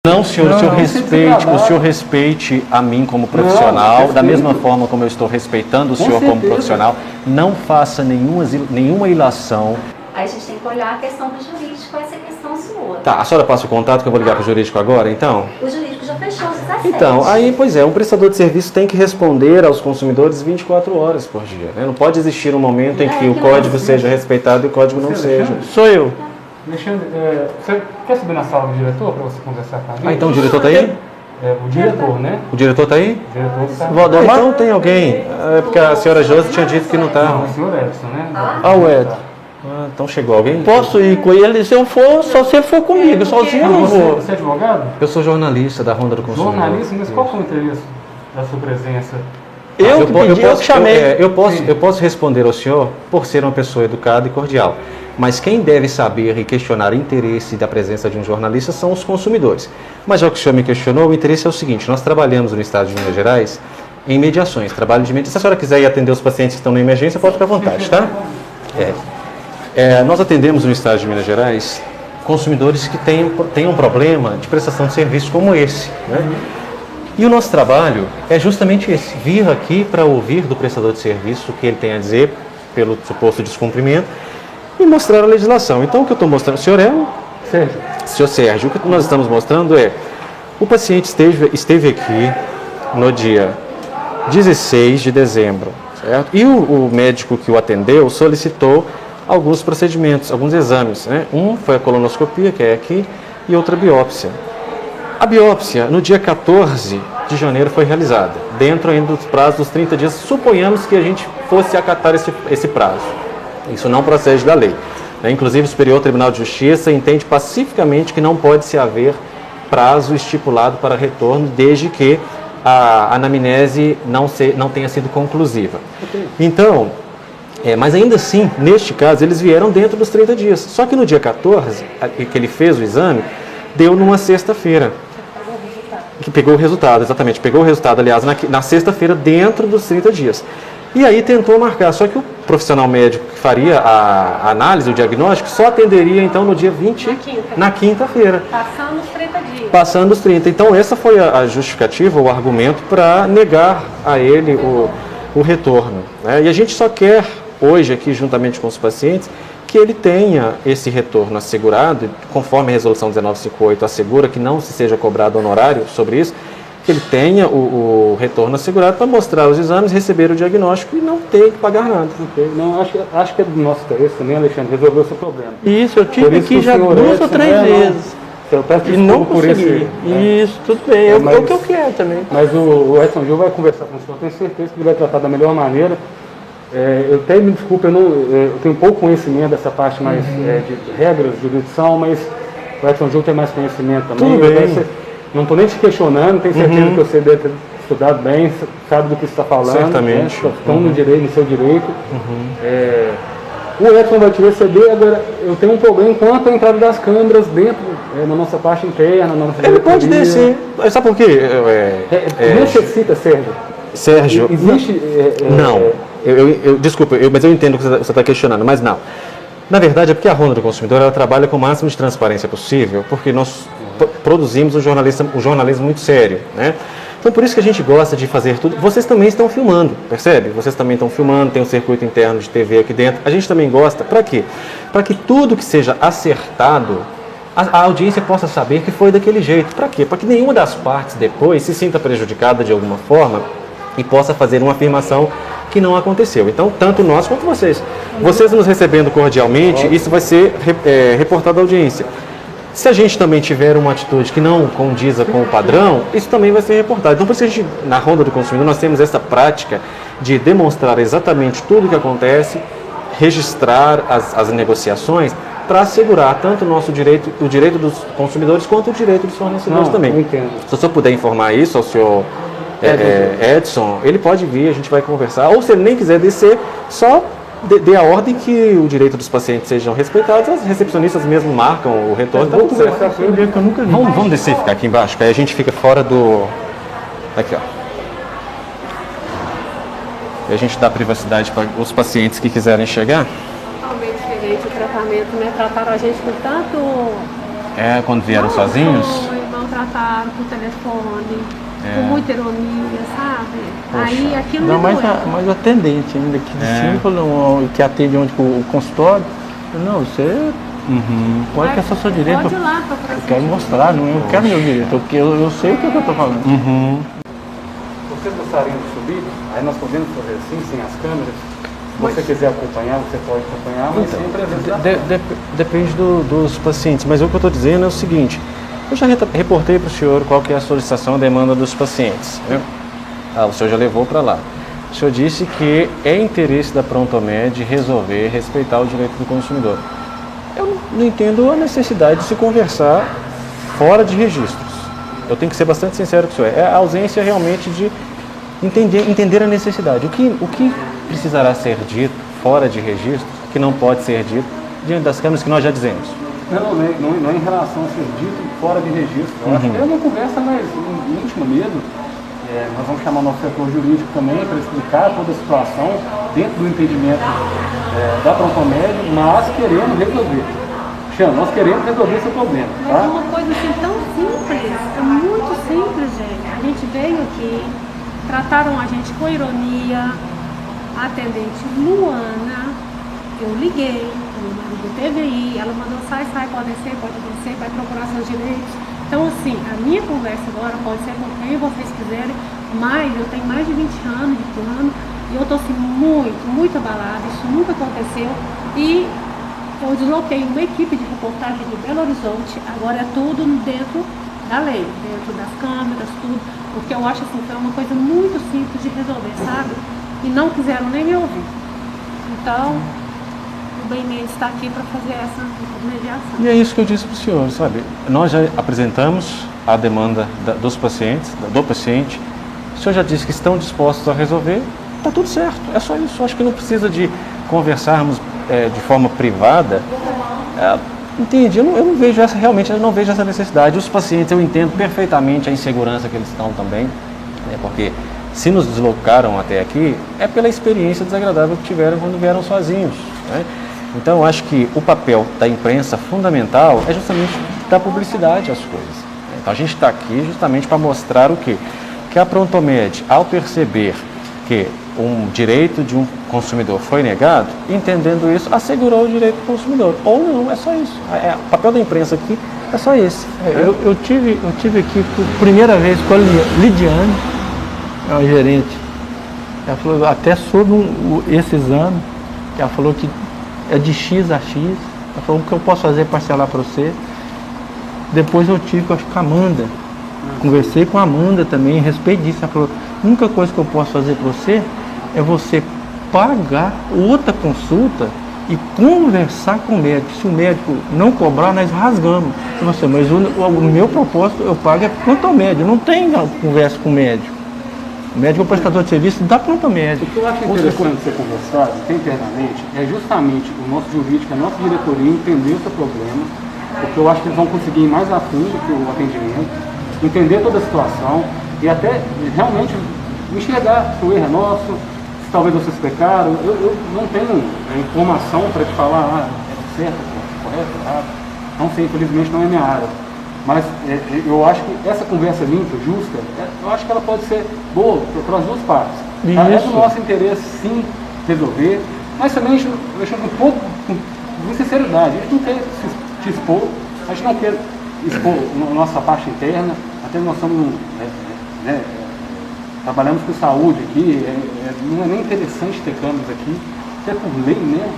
Não, senhor, o senhor respeite a mim como profissional, da mesma forma como eu estou respeitando o senhor como profissional. Não faça nenhuma ilação. Aí a gente tem que olhar a questão do jurídico, essa questão sua. Tá, a senhora passa o contato que eu vou ligar para o jurídico agora, então? O jurídico já fechou os 17. Então, aí, pois é, um prestador de serviço tem que responder aos consumidores 24 horas por dia, né? Não pode existir um momento em que o código seja respeitado e o código não seja. Sou eu. Alexandre, você quer subir na sala do diretor para você conversar com a gente? Ah, então o diretor está aí? O diretor, né? O diretor está aí? O diretor está. Valdemar? Então tem alguém. É porque a senhora Josi tinha dito que não está. Não, o senhor Edson, né? Ah, o Edson. Então chegou alguém? Posso ir com ele se eu for, só se ele for comigo, sozinho eu não vou. Você é advogado? Eu sou jornalista da Ronda do Consumidor. Jornalista? Mas qual foi o interesse da sua presença? Eu que pedi, eu que chamei. Eu posso responder ao senhor por ser uma pessoa educada e cordial. Mas quem deve saber e questionar o interesse da presença de um jornalista são os consumidores. Mas já que o senhor me questionou, o interesse é o seguinte: nós trabalhamos no estado de Minas Gerais em mediações, trabalho de mediação. Se a senhora quiser ir atender os pacientes que estão na emergência, pode ficar à vontade, tá? Nós atendemos no estado de Minas Gerais consumidores que têm um problema de prestação de serviço como esse, né? E o nosso trabalho é justamente esse: vir aqui para ouvir do prestador de serviço o que ele tem a dizer pelo suposto descumprimento e mostrar a legislação. Então, o que eu estou mostrando, o senhor é o Sérgio. Senhor Sérgio, o que nós estamos mostrando é: o paciente esteve aqui no dia 16 de dezembro, certo? E o médico que o atendeu solicitou alguns procedimentos, alguns exames, né? Um foi a colonoscopia, que é aqui, e outra biópsia. A biópsia, no dia 14 de janeiro, foi realizada, dentro ainda dos prazos dos 30 dias, suponhamos que a gente fosse acatar esse prazo. Isso não procede da lei, né? Inclusive, o Superior Tribunal de Justiça entende pacificamente que não pode se haver prazo estipulado para retorno, desde que a anamnese não tenha sido conclusiva. Então, mas ainda assim, neste caso, eles vieram dentro dos 30 dias. Só que no dia 14, que ele fez o exame, deu numa sexta-feira. Que pegou o resultado, exatamente. Pegou o resultado, aliás, na sexta-feira, dentro dos 30 dias. E aí tentou marcar, só que o profissional médico que faria a análise, o diagnóstico, só atenderia então no dia 20, na quinta-feira. Passando os 30 dias. Passando os 30. Então essa foi a justificativa, o argumento para negar a ele o retorno, né? E a gente só quer hoje aqui, juntamente com os pacientes, que ele tenha esse retorno assegurado, conforme a resolução 1958 assegura que não se seja cobrado honorário sobre isso, que ele tenha o retorno assegurado para mostrar os exames, receber o diagnóstico e não ter que pagar nada. Okay. Não, acho que é do nosso interesse também, Alexandre, resolver o seu problema. Isso, eu tive aqui já 2 ou 3 vezes. Eu peço E não por consegui. Isso, tudo bem. É o que eu quero também. Mas o Edson Gil vai conversar com o senhor, tenho certeza que ele vai tratar da melhor maneira. Eu até me desculpe, eu tenho pouco conhecimento dessa parte mais de regras de jurisdição, mas o Edson Gil tem mais conhecimento também. Tudo bem. Não estou nem te questionando, tenho certeza que você deve ter estudado bem, sabe do que você está falando. Certamente. Né? Estão no seu direito. O Edson vai te receber, agora eu tenho um problema quanto à entrada das câmeras dentro, na nossa parte interna, na nossa Ele pode descer. Sabe por quê? Necessita, Sérgio. Sérgio, Existe... não. Desculpa, mas eu entendo o que você está questionando, mas não. Na verdade, é porque a Ronda do Consumidor ela trabalha com o máximo de transparência possível, porque nós produzimos um jornalismo muito sério, né? Então, por isso que a gente gosta de fazer tudo. Vocês também estão filmando, percebe? Vocês também estão filmando, tem um circuito interno de TV aqui dentro. A gente também gosta. Para quê? Para que tudo que seja acertado, a audiência possa saber que foi daquele jeito. Para quê? Para que nenhuma das partes depois se sinta prejudicada de alguma forma e possa fazer uma afirmação que não aconteceu. Então, tanto nós quanto vocês. Vocês nos recebendo cordialmente, isso vai ser reportado à audiência. Se a gente também tiver uma atitude que não condiza com o padrão, isso também vai ser reportado. Então, por isso a gente, na Ronda do Consumidor, nós temos essa prática de demonstrar exatamente tudo o que acontece, registrar as negociações, para assegurar tanto o direito dos consumidores, quanto o direito dos fornecedores também. Entendo. Se o senhor puder informar isso ao senhor Edson, ele pode vir, a gente vai conversar. Ou se ele nem quiser descer, só dê a ordem que o direito dos pacientes sejam respeitados. As recepcionistas mesmo marcam o retorno. Vou conversar com ele, que eu nunca vi. Vamos descer e ficar aqui embaixo, que aí a gente fica fora do... Aqui, ó. E a gente dá privacidade para os pacientes que quiserem chegar. Totalmente diferente o tratamento, né? Trataram a gente com tanto... Quando vieram sozinhos? Maltrataram falaram por telefone, com muita ironia, sabe? Aí aquilo Não, me mas doeu. mas o atendente ainda aqui de cima, falou, que atende onde o consultório, não, você pode que é só seu direito. Pode ir lá procurar Eu quero mostrar, não, eu quero meu direito, porque eu sei o que eu estou falando. Vocês gostariam de subir? Aí nós podemos fazer assim, sem as câmeras. Se você quiser acompanhar, você pode acompanhar, mas sem presença da câmera. Depende dos pacientes, mas o que eu estou dizendo é o seguinte, eu já reportei para o senhor qual que é a solicitação, a demanda dos pacientes. Né? O senhor já levou para lá. O senhor disse que é interesse da Prontomed resolver respeitar o direito do consumidor. Eu não entendo a necessidade de se conversar fora de registros. Eu tenho que ser bastante sincero com o senhor. É a ausência realmente de entender a necessidade. O que precisará ser dito fora de registros, que não pode ser dito diante das câmeras que nós já dizemos? Não é em relação a ser dito fora de registro. Eu acho que é uma conversa mais íntima mesmo. Nós vamos chamar nosso setor jurídico também para explicar toda a situação dentro do entendimento da Prontomed, mas querendo resolver. Xana, nós queremos resolver esse problema. Mas Tá? uma coisa assim tão simples, é muito simples, gente. A gente veio aqui, trataram a gente com ironia, a atendente Luana, eu liguei, o marido teve aí, ela mandou sai, pode descer, vai procurar seus direitos. Então assim, a minha conversa agora pode ser com quem vocês quiserem, mas eu tenho mais de 20 anos de plano e eu estou assim muito abalada, isso nunca aconteceu e eu desloquei uma equipe de reportagem de Belo Horizonte, agora é tudo dentro da lei, dentro das câmeras, tudo, porque eu acho assim, foi uma coisa muito simples de resolver, sabe? E não quiseram nem me ouvir. Então, o Bem Mendes está aqui para fazer essa mediação. E é isso que eu disse para o senhor, sabe? Nós já apresentamos a demanda dos pacientes, do paciente. O senhor já disse que estão dispostos a resolver, está tudo certo. É só isso. Acho que não precisa de conversarmos de forma privada. Entende? Eu não vejo essa, realmente, eu não vejo essa necessidade. Os pacientes, eu entendo perfeitamente a insegurança que eles estão também, porque se nos deslocaram até aqui, é pela experiência desagradável que tiveram quando vieram sozinhos. Né? Então, eu acho que o papel da imprensa fundamental é justamente dar publicidade às coisas. Então, a gente está aqui justamente para mostrar o quê? Que a Prontomed, ao perceber que um direito de um consumidor foi negado, entendendo isso, assegurou o direito do consumidor. Ou não, é só isso. O papel da imprensa aqui é só esse. Eu tive aqui por primeira vez com a Lidiane, a gerente. Ela falou até sobre esse exame, que ela falou que é de X a X. Ela falou o que eu posso fazer parcelar para você. Depois eu tive, acho que com a Amanda. Conversei com a Amanda também, a respeito disso. Ela falou, a única coisa que eu posso fazer para você é você pagar outra consulta e conversar com o médico. Se o médico não cobrar, nós rasgamos. Eu falei, mas o meu propósito, eu pago é quanto ao médico, não tem conversa com o médico. O médico é o prestador de serviço da Prontomed. O que eu acho interessante ser conversado internamente é justamente o nosso jurídico, a nossa diretoria entender esse problema, porque eu acho que eles vão conseguir ir mais a fundo que o atendimento, entender toda a situação e até realmente enxergar se o erro é nosso, se talvez vocês pecaram. Eu não tenho informação para te falar, é certo, correto, errado. Não sei, infelizmente não é minha área. Mas eu acho que essa conversa limpa, justa, eu acho que ela pode ser boa para as duas partes. Tá? É do nosso interesse, sim, resolver, mas também eu acho um pouco de sinceridade. A gente não quer te expor, a gente não quer expor nossa parte interna, até nós somos, trabalhamos com saúde aqui, não é nem interessante ter câmeras aqui, até por lei, né?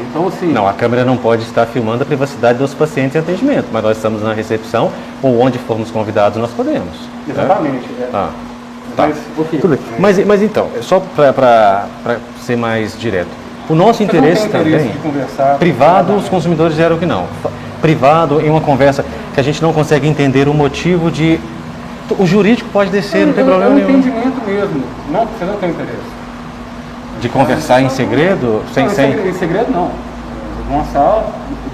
Então, assim... Não, a câmera não pode estar filmando a privacidade dos pacientes em atendimento, mas nós estamos na recepção ou onde formos convidados nós podemos. Exatamente. Tá. Mas, okay. Tudo bem. Mas então, só para ser mais direto, o nosso interesse também, privado, os consumidores disseram que não. Privado, em uma conversa que a gente não consegue entender o motivo de... O jurídico pode descer, não tem problema nenhum. É um entendimento mesmo. Não, você não tem interesse. De conversar em segredo? Em segredo não. Numa sala,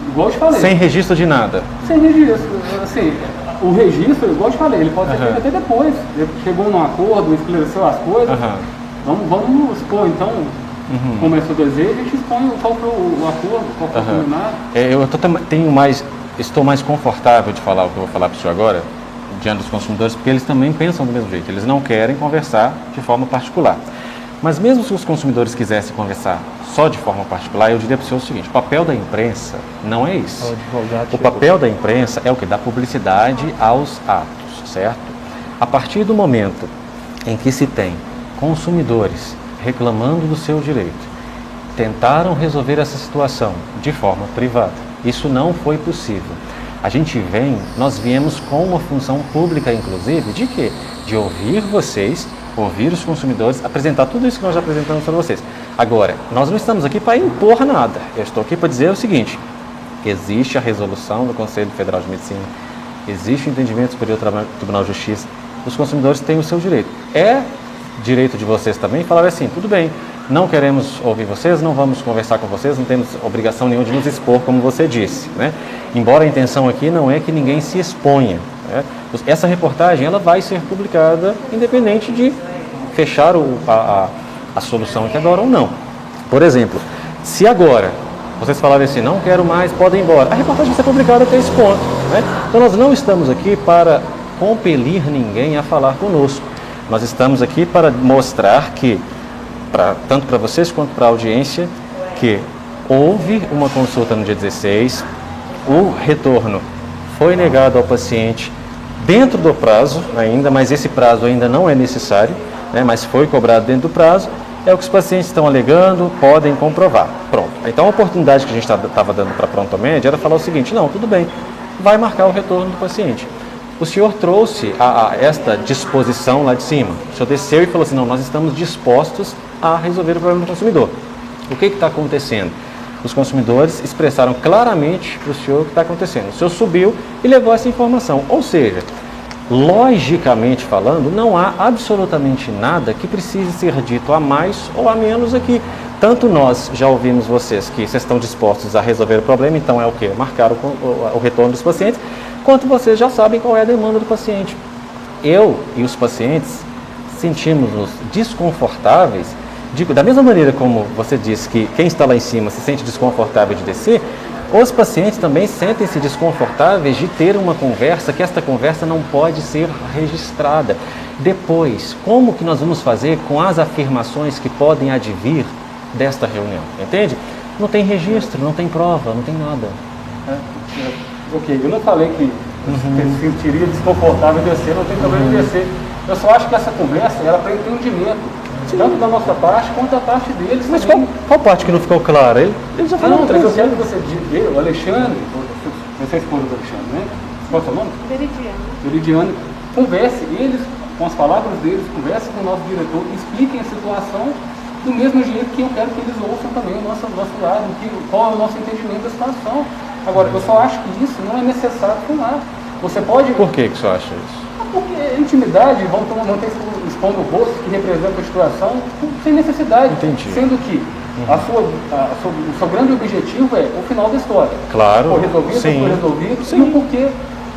igual eu te falei. Sem registro de nada? Sem registro. Assim, o registro, igual eu te falei, ele pode ser feito até depois. Ele chegou num acordo, esclareceu as coisas. Vamos expor então, começou o desejo, a gente expõe qual foi o acordo, qual foi o combinado. Estou mais confortável de falar o que eu vou falar para o senhor agora, diante dos consumidores, porque eles também pensam do mesmo jeito, eles não querem conversar de forma particular. Mas mesmo se os consumidores quisessem conversar só de forma particular, eu diria para o senhor o seguinte: o papel da imprensa não é isso. O papel da imprensa é o que? Dá publicidade aos atos, certo? A partir do momento em que se tem consumidores reclamando do seu direito, tentaram resolver essa situação de forma privada, isso não foi possível. Nós viemos com uma função pública, inclusive, de quê? De ouvir vocês, ouvir os consumidores, apresentar tudo isso que nós já apresentamos para vocês. Agora, nós não estamos aqui para impor nada. Eu estou aqui para dizer o seguinte: existe a resolução do Conselho Federal de Medicina, existe o entendimento superior do Tribunal de Justiça, os consumidores têm o seu direito. É direito de vocês também falar assim: tudo bem, não queremos ouvir vocês, não vamos conversar com vocês, não temos obrigação nenhuma de nos expor, como você disse, né? Embora a intenção aqui não é que ninguém se exponha, né? Essa reportagem ela vai ser publicada independente de fechar a solução aqui agora ou não. Por exemplo, se agora vocês falarem assim: não quero mais, podem ir embora, a reportagem vai ser publicada até esse ponto, né? Então nós não estamos aqui para compelir ninguém a falar conosco. Nós estamos aqui para mostrar que, tanto para vocês quanto para a audiência, que houve uma consulta no dia 16, o retorno foi negado ao paciente dentro do prazo ainda, mas esse prazo ainda não é necessário, né, mas foi cobrado dentro do prazo, é o que os pacientes estão alegando, podem comprovar. Pronto. Então a oportunidade que a gente estava dando para a Prontomed era falar o seguinte: não, tudo bem, vai marcar o retorno do paciente. O senhor trouxe esta disposição lá de cima. O senhor desceu e falou assim: não, nós estamos dispostos a resolver o problema do consumidor. O que está acontecendo? Os consumidores expressaram claramente para o senhor o que está acontecendo. O senhor subiu e levou essa informação. Ou seja, logicamente falando, não há absolutamente nada que precise ser dito a mais ou a menos aqui. Tanto nós já ouvimos vocês que vocês estão dispostos a resolver o problema, então é o quê? Marcar o retorno dos pacientes, quanto vocês já sabem qual é a demanda do paciente. Eu e os pacientes sentimos-nos desconfortáveis, da mesma maneira como você disse que quem está lá em cima se sente desconfortável de descer, os pacientes também sentem-se desconfortáveis de ter uma conversa, que esta conversa não pode ser registrada. Depois, como que nós vamos fazer com as afirmações que podem advir desta reunião? Entende? Não tem registro, não tem prova, não tem nada. Ok, eu não falei que se sentiria desconfortável em descer, não tem problema em descer. Eu só acho que essa conversa era para entendimento, tanto da nossa parte quanto da parte deles. Mas qual parte que não ficou clara? Ele já falou. Não, mas eu quero que você diga, o Alexandre, você é esposa do Alexandre, né? Qual é o seu nome? Veridiano. Converse, eles, com as palavras deles, converse com o nosso diretor, expliquem a situação do mesmo jeito que eu quero que eles ouçam também o nosso lado, qual é o nosso entendimento da situação. Agora, eu só acho que isso não é necessário filmar. Você pode... Por que você acha isso? Porque intimidade, vão ter expondo o rosto que representa a situação sem necessidade. Entendi. Sendo que o seu grande objetivo é o final da história. Claro. Foi resolvido, sim. Foi resolvido, sim. E o porquê.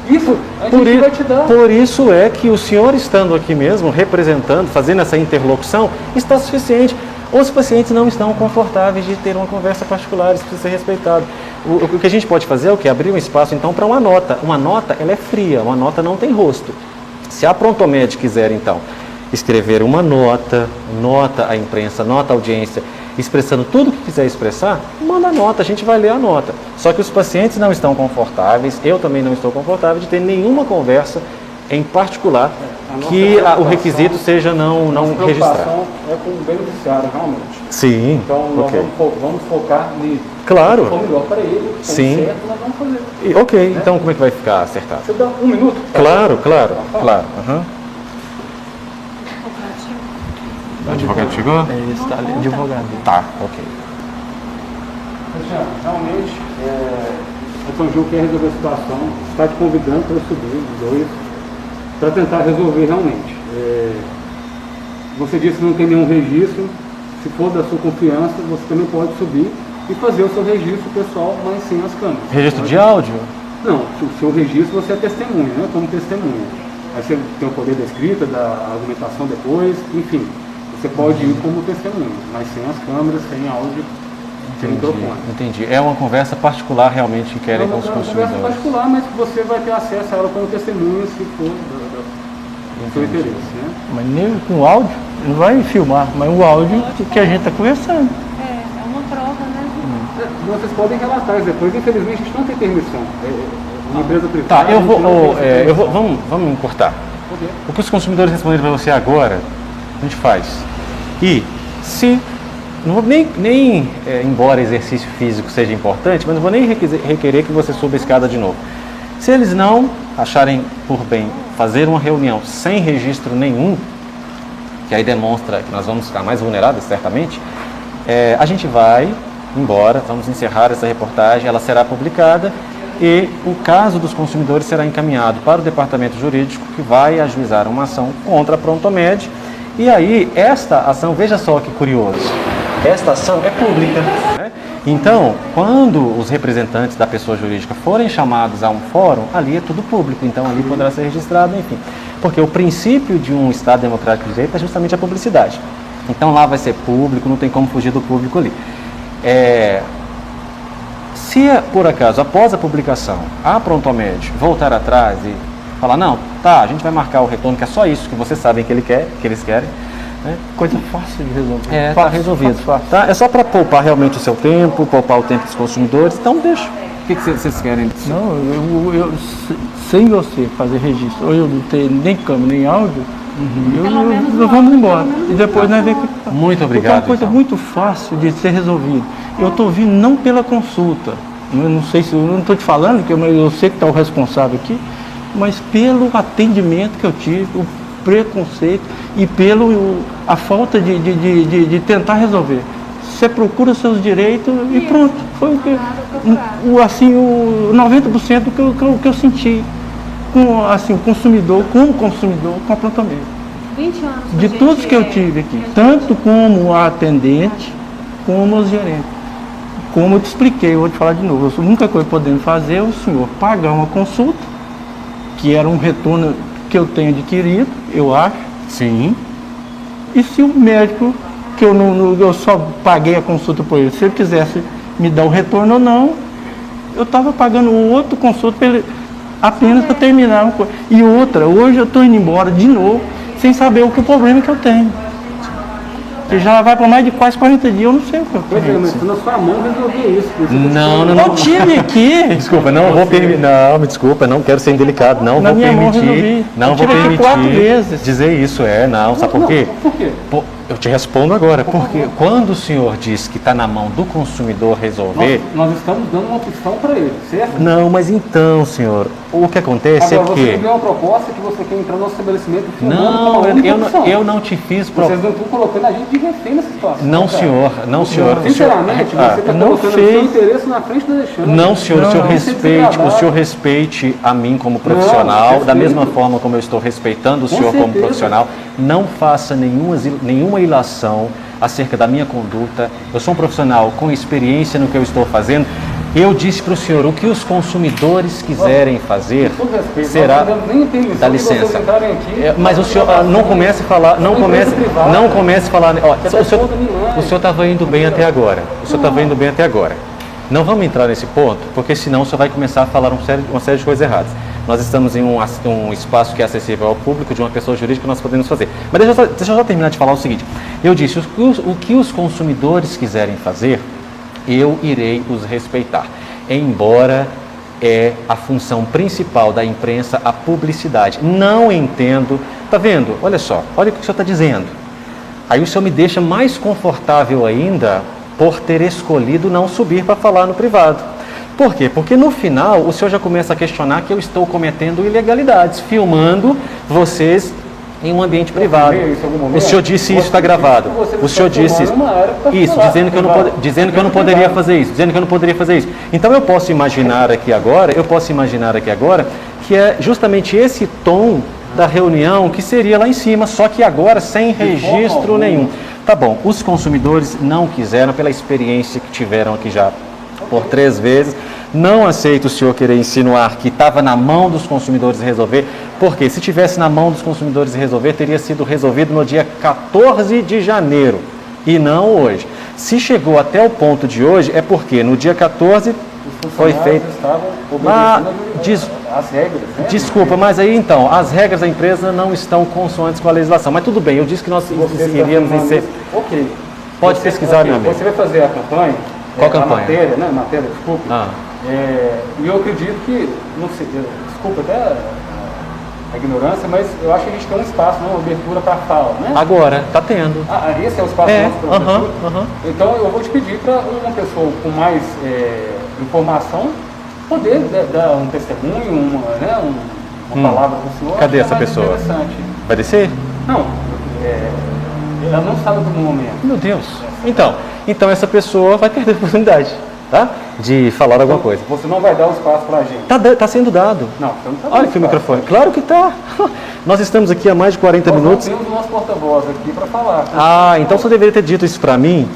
Isso a gente vai te dar. Por isso é que o senhor estando aqui mesmo, representando, fazendo essa interlocução, está suficiente. Os pacientes não estão confortáveis de ter uma conversa particular, isso precisa ser respeitado. O que a gente pode fazer é o quê? Abrir um espaço, então, para uma nota. Uma nota, ela é fria, uma nota não tem rosto. Se a Prontomed quiser, então, escrever uma nota à imprensa, nota à audiência, expressando tudo o que quiser expressar, manda a nota, a gente vai ler a nota. Só que os pacientes não estão confortáveis, eu também não estou confortável de ter nenhuma conversa em particular que o requisito seja não registrado. É com o beneficiário, realmente. Sim, então, nós vamos focar nisso. Claro. Se for melhor para ele, sim. Certo, nós vamos fazer. Ok, né? Então como é que vai ficar acertado? Você dá um minuto? Claro. Uhum. O advogado chegou? Ele está ali, advogado. Tá, ok. Realmente, a São João quer resolver a situação, está te convidando para subir os dois, para tentar resolver realmente. Você disse que não tem nenhum registro, se for da sua confiança, você também pode subir e fazer o seu registro pessoal, mas sem as câmeras. Registro de áudio? Não, o seu registro você é testemunha, né? Como testemunha. Aí você tem o poder da escrita, da argumentação depois, enfim. Você pode ir como testemunha, mas sem as câmeras, sem áudio. sem microfone. Entendi. É uma conversa particular realmente que querem com os É uma conversa consumidores. particular, mas que você vai ter acesso a ela como testemunha, se for do seu interesse, né? Mas nem com áudio, não vai filmar, mas o áudio que a gente está conversando. É uma prova, né? Vocês podem relatar isso depois, infelizmente a gente não tem permissão. É uma empresa privada. Tá, a gente não tem vamos encurtar. Ok. O que os consumidores responderem para você agora, a gente faz. E se, não vou nem embora exercício físico seja importante, mas não vou nem requerer que você suba a escada de novo. Se eles não acharem por bem fazer uma reunião sem registro nenhum, que aí demonstra que nós vamos ficar mais vulneráveis, certamente, a gente vai embora, vamos encerrar essa reportagem, ela será publicada e o caso dos consumidores será encaminhado para o departamento jurídico que vai ajuizar uma ação contra a Prontomed. E aí, esta ação, veja só que curioso, esta ação é pública, né? Então, quando os representantes da pessoa jurídica forem chamados a um fórum, ali é tudo público, então ali poderá ser registrado, enfim. Porque o princípio de um Estado democrático de direito é justamente a publicidade. Então lá vai ser público, não tem como fugir do público ali. Se por acaso, após a publicação, a Prontomed voltar atrás e falar, não, tá, a gente vai marcar o retorno, que é só isso que vocês sabem que eles querem, né? Coisa fácil de resolver. Tá resolvido. Tá? É só para poupar realmente o seu tempo, poupar o tempo dos consumidores, então deixa. O que vocês querem? Não, sem você fazer registro, ou eu não ter nem câmera nem áudio, nós vamos embora. E depois nós vemos. Muito Porque é obrigado. uma coisa então. muito fácil de ser resolvido. Eu estou vindo não pela consulta. Eu não sei se eu não estou te falando, que eu sei que está o responsável aqui, mas pelo atendimento que eu tive, o preconceito e a falta de tentar resolver. Você procura seus direitos e pronto. Foi o que assim, o 90% do que eu senti com assim, consumidor, com a Prontomed. 20 anos. De todos que eu tive aqui, tanto como a atendente, como os gerentes. Como eu te expliquei, eu vou te falar de novo, a única coisa que podemos fazer é o senhor pagar uma consulta, que era um retorno que eu tenho adquirido, eu acho. Sim. E se o médico, que eu só paguei a consulta por ele, se ele quisesse me dar o retorno ou não, eu estava pagando outro consulta para ele, apenas para terminar uma coisa. E outra, hoje eu estou indo embora de novo, sem saber o problema que eu tenho. Que já vai para mais de quase 40 dias, eu não sei o que eu Pois é, tenho. mas na sua mão resolver isso. Não. Eu tive aqui. Desculpa, não vou permitir. Não, me desculpa, não quero ser indelicado. Não Na vou minha mão permitir. resolvi. Não Eu vou tive aqui 4 permitir vezes. dizer isso. Não, sabe por quê? Por quê? Eu te respondo agora. Porque quando o senhor diz que está na mão do consumidor resolver. Nós estamos dando uma opção para ele, certo? Não, mas então, senhor, o que acontece Agora, é você que. deu uma proposta que você quer entrar no estabelecimento filmando com Não, uma única opção. eu não te fiz Vocês não estão colocando a gente de refém nessa situação. Não, cara. senhor, não, senhor. Sinceramente, você está não colocando o fez. seu interesse na frente do Alexandre. Não, senhor, Não, o senhor respeite a mim como profissional, respeito. da mesma forma como eu estou respeitando o senhor como certeza. profissional. Não faça nenhuma ilação acerca da minha conduta. Eu sou um profissional com experiência no que eu estou fazendo. Eu disse para o senhor, o que os consumidores quiserem fazer Com todo respeito, será... nós não damos nem permissão Dá de vocês licença. entrarem aqui. Mas o senhor não comece a falar, não comece a falar. Ó, o senhor estava indo bem até agora. Não vamos entrar nesse ponto, porque senão o senhor vai começar a falar uma série de coisas erradas. Nós estamos em um espaço que é acessível ao público, de uma pessoa jurídica, que nós podemos fazer. Mas deixa eu só terminar de falar o seguinte. Eu disse, o que os consumidores quiserem fazer, eu irei os respeitar. Embora a função principal da imprensa a publicidade. Não entendo. Tá vendo? Olha só, olha o que o senhor está dizendo. Aí o senhor me deixa mais confortável ainda por ter escolhido não subir para falar no privado. Por quê? Porque no final o senhor já começa a questionar que eu estou cometendo ilegalidades, filmando vocês em um ambiente privado. O senhor disse isso, está gravado. O senhor disse isso, dizendo que eu não poderia fazer isso, Então eu posso imaginar aqui agora, que é justamente esse tom da reunião que seria lá em cima, só que agora sem registro nenhum. Tá bom, os consumidores não quiseram, pela experiência que tiveram aqui já por 3 vezes, não aceito o senhor querer insinuar que estava na mão dos consumidores resolver, porque se tivesse na mão dos consumidores resolver, teria sido resolvido no dia 14 de janeiro e não hoje. Se chegou até o ponto de hoje, é porque no dia 14 Os foi funcionários feito. estavam Ah, obedecendo as regras, né? Desculpa, mas aí então, as regras da empresa não estão consoantes com a legislação. Mas tudo bem, eu disse que nós Você está iríamos afirmando ser. isso? Ok. Pode pesquisar, ok, meu amigo. Você vai fazer a campanha. Qual a campanha? matéria, né? Matéria, desculpe. Ah. E eu acredito que, não sei, desculpa até a ignorância, mas eu acho que a gente tem um espaço, né? Uma abertura para fala, né? Agora, tá tendo. Esse é o espaço nosso para aham, aham. Então eu vou te pedir para uma pessoa com mais informação poder dar um testemunho, uma palavra para o senhor. Cadê Acho que essa é mais pessoa? interessante. Vai descer? Não, ela não sabe do momento. Meu Deus. Então essa pessoa vai ter a oportunidade, tá? De falar alguma coisa. Você não vai dar o espaço para a gente. Tá sendo dado. Não, você não está Olha aqui o microfone. Claro que tá. Nós estamos aqui há mais de 40 minutos. Nós temos o nosso porta-voz aqui para falar. Ah, então você deveria ter dito isso pra mim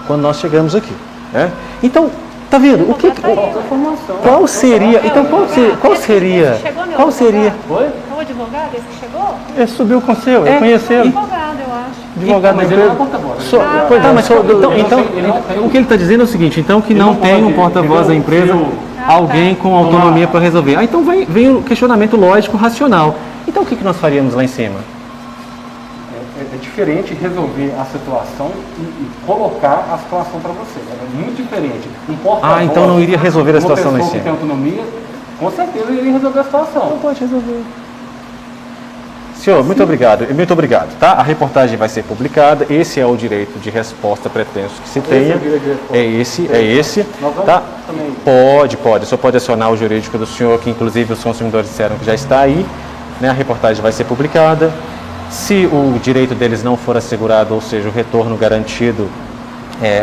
quando nós chegamos aqui, né? Então, tá vendo? Falta informação. Qual seria? Então qual seria? Oi? O advogado, esse que chegou? Ele subiu com o seu, ele conheceu. Advogado, eu acho. Advogado da Mas ele não é empresa. porta-voz. Tá, mas o que ele está dizendo é o seguinte, então que não tem um porta-voz da empresa, alguém com autonomia para resolver. Ah, então vem o questionamento lógico, racional. Então o que nós faríamos lá em cima? É diferente resolver a situação e colocar a situação para você. É muito diferente. Um porta-voz, então não iria resolver a situação lá em uma pessoa cima. que tem autonomia, com certeza iria resolver a situação. Não pode resolver. Senhor, muito obrigado, tá? A reportagem vai ser publicada, esse é o direito de resposta pretenso que se tenha. É esse, Nós vamos tá? também. Pode, só pode acionar o jurídico do senhor, que inclusive os consumidores disseram que já está aí, né? A reportagem vai ser publicada. Se o direito deles não for assegurado, ou seja, o retorno garantido,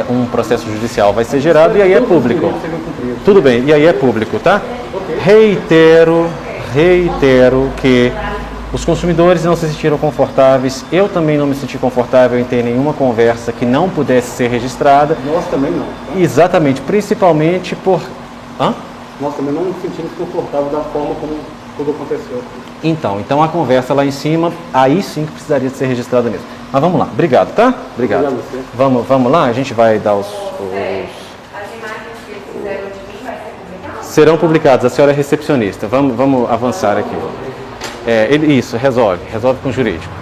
um processo judicial vai ser gerado e aí é público. Tudo bem, e aí é público, tá? Reitero que os consumidores não se sentiram confortáveis, eu também não me senti confortável em ter nenhuma conversa que não pudesse ser registrada. Nós também não. Tá? Exatamente, principalmente por... Nós também não nos sentimos confortáveis da forma como tudo aconteceu. Então a conversa lá em cima, aí sim que precisaria de ser registrada mesmo. Mas vamos lá, obrigado, tá? Obrigado. Obrigado a você. Vamos lá, a gente vai dar os... As imagens que eles fizeram de mim vai ser publicadas? Serão publicados, a senhora é recepcionista, vamos avançar aqui. Isso, resolve com o jurídico.